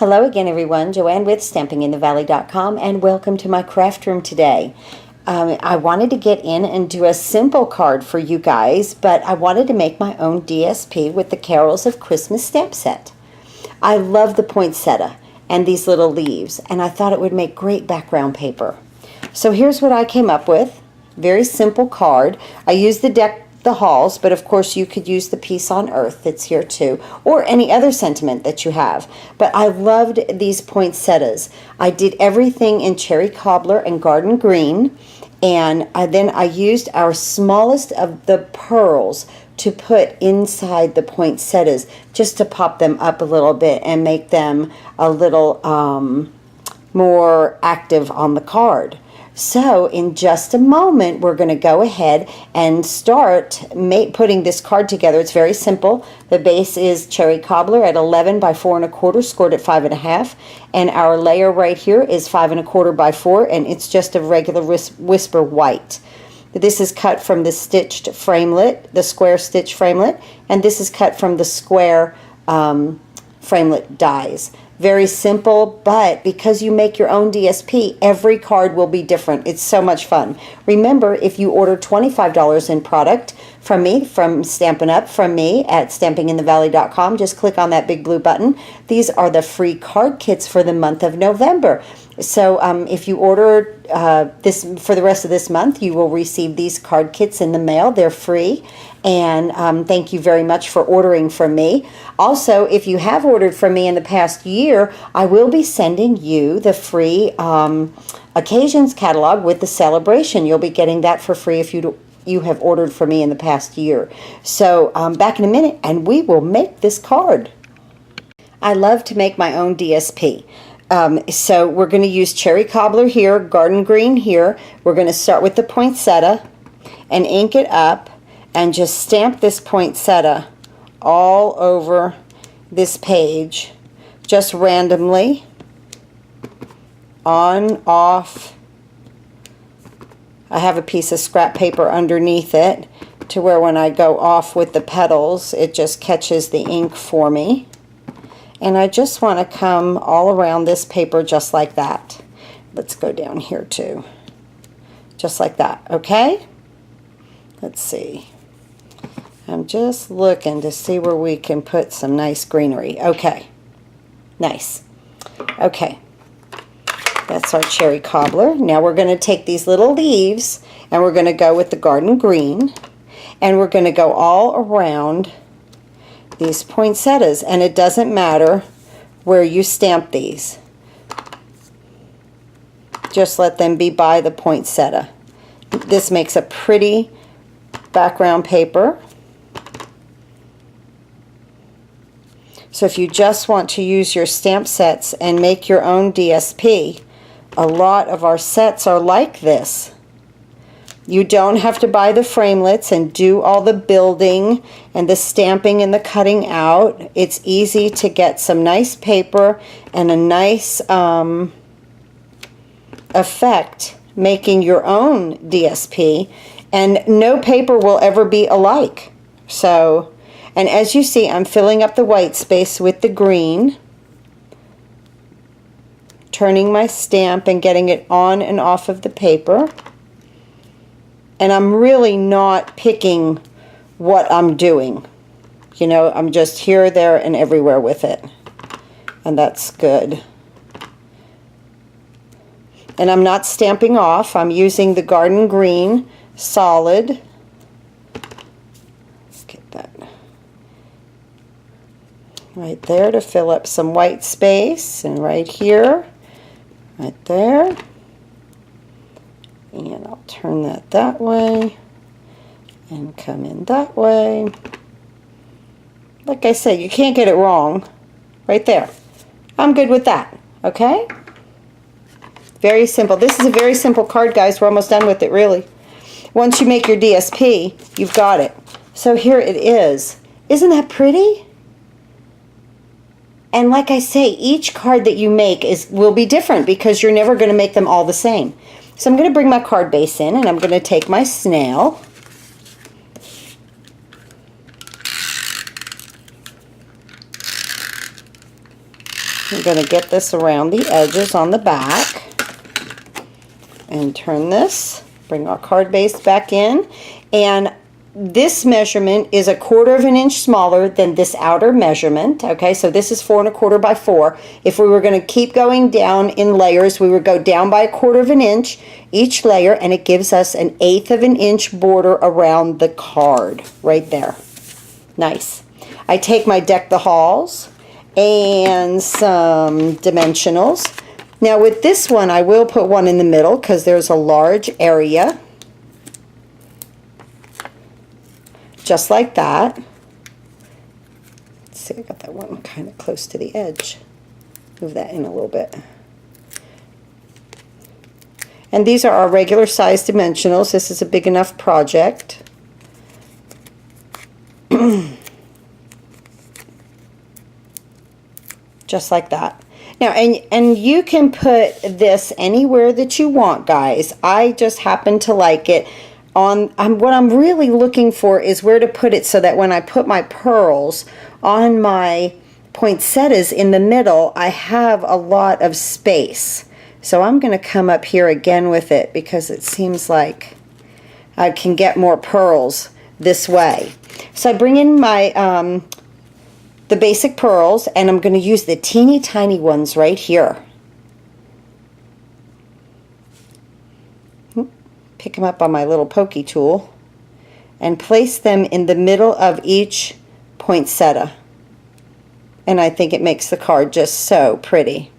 Hello again, everyone. Joanne with StampingInTheValley.com, and welcome to my craft room today. I wanted to get in and do a simple card for you guys, but I wanted to make my own DSP with the Carols of Christmas stamp set. I love the poinsettia and these little leaves, and I thought it would make great background paper. So here's what I came up with. Very simple card. I used the Halls, but of course you could use the Peace on Earth that's here too, or any other sentiment that you have. But I loved these poinsettias. I did everything in cherry cobbler and garden green, and then I used our smallest of the pearls to put inside the poinsettias just to pop them up a little bit and make them a little more active on the card. So in just a moment, we're going to go ahead and start putting this card together. It's very simple. The base is cherry cobbler at 11 by 4 1/4, scored at 5 1/2, and our layer right here is 5 1/4 by 4, and it's just a regular whisper white. This is cut from the stitched framelit, the square stitch framelit, and this is cut from the square framelit dies. Very simple, but because you make your own DSP, every card will be different. It's so much fun. Remember, if you order $25 in product from me, from Stampin' Up, from me at StampingInTheValley.com, just click on that big blue button. These are the free card kits for the month of November. So if you order this for the rest of this month, you will receive these card kits in the mail. They're free. And thank you very much for ordering from me. Also, if you have ordered from me in the past year, I will be sending you the free occasions catalog with the celebration. You'll be getting that for free if you have ordered from me in the past year. So back in a minute, and we will make this card. I love to make my own DSP. So we're going to use cherry cobbler here, garden green here. We're going to start with the poinsettia and ink it up and just stamp this poinsettia all over this page, just randomly, on, off. I have a piece of scrap paper underneath it to where when I go off with the petals, it just catches the ink for me. And I just want to come all around this paper just like that. Let's go down here too. Just like that, okay? Let's see. I'm just looking to see where we can put some nice greenery. Okay, nice. Okay, that's our cherry cobbler. Now we're going to take these little leaves and we're going to go with the garden green, and we're going to go all around these poinsettias, and it doesn't matter where you stamp these. Just let them be by the poinsettia. This makes a pretty background paper. So if you just want to use your stamp sets and make your own DSP, a lot of our sets are like this. You don't have to buy the framelits and do all the building and the stamping and the cutting out. It's easy to get some nice paper and a nice effect making your own DSP, and no paper will ever be alike. So, and as you see, I'm filling up the white space with the green, turning my stamp and getting it on and off of the paper. And I'm really not picking what I'm doing. You know, I'm just here, there, and everywhere with it. And that's good. And I'm not stamping off. I'm using the garden green solid. Let's get that right there to fill up some white space, and right here, right there. And I'll turn that way and come in that way. Like I said, you can't get it wrong. Right there. I'm good with that. Okay? Very simple. This is a very simple card, guys. We're almost done with it, really. Once you make your DSP, you've got it. So here it is. Isn't that pretty? And like I say, each card that you make will be different because you're never going to make them all the same. So I'm going to bring my card base in, and I'm going to take my snail. I'm going to get this around the edges on the back and turn this, bring our card base back in, and this measurement is 1/4 of an inch smaller than this outer measurement. Okay, so this is 4 1/4 by 4. If we were going to keep going down in layers, we would go down by 1/4 of an inch each layer, and it gives us 1/8 of an inch border around the card right there. Nice. I take my Deck the Halls and some dimensionals. Now with this one, I will put one in the middle because there's a large area. Just like that. Let's see, I got that one kind of close to the edge. Move that in a little bit. And these are our regular size dimensionals. This is a big enough project. Just like that. Now, and you can put this anywhere that you want, guys. I just happen to like it on, what I'm really looking for is where to put it so that when I put my pearls on my poinsettias in the middle, I have a lot of space. So I'm going to come up here again with it because it seems like I can get more pearls this way. So I bring in my the basic pearls, and I'm going to use the teeny tiny ones right here. Pick them up on my little pokey tool and place them in the middle of each poinsettia. And I think it makes the card just so pretty.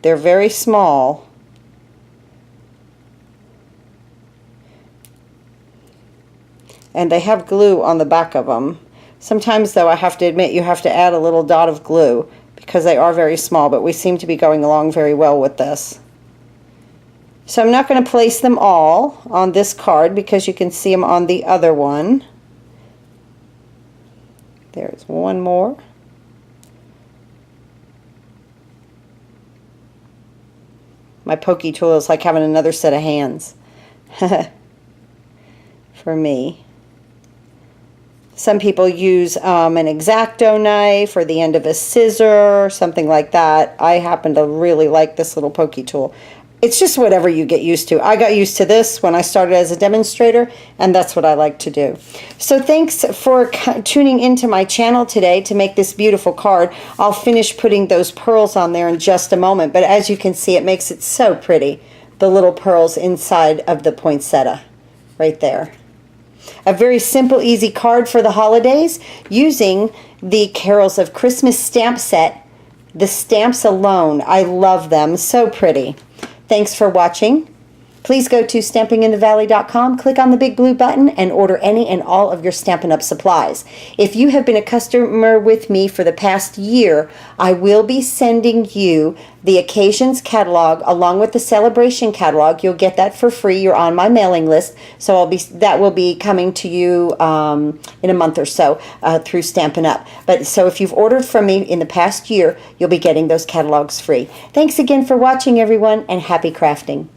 They're very small. And they have glue on the back of them. Sometimes, though, I have to admit you have to add a little dot of glue because they are very small, but we seem to be going along very well with this. So I'm not going to place them all on this card because you can see them on the other one. There's one more. My pokey tool is like having another set of hands for me. Some people use an X-Acto knife or the end of a scissor, something like that. I happen to really like this little pokey tool. It's just whatever you get used to. I got used to this when I started as a demonstrator, and that's what I like to do. So thanks for tuning into my channel today to make this beautiful card. I'll finish putting those pearls on there in just a moment, but as you can see, it makes it so pretty. The little pearls inside of the poinsettia right there. A very simple, easy card for the holidays using the Carols of Christmas stamp set. The stamps alone, I love them. So pretty. Thanks for watching. Please go to stampinginthevalley.com, click on the big blue button, and order any and all of your Stampin' Up! Supplies. If you have been a customer with me for the past year, I will be sending you the Occasions catalog along with the Celebration catalog. You'll get that for free. You're on my mailing list, so that will be coming to you in a month or so through Stampin' Up! But so if you've ordered from me in the past year, you'll be getting those catalogs free. Thanks again for watching, everyone, and happy crafting.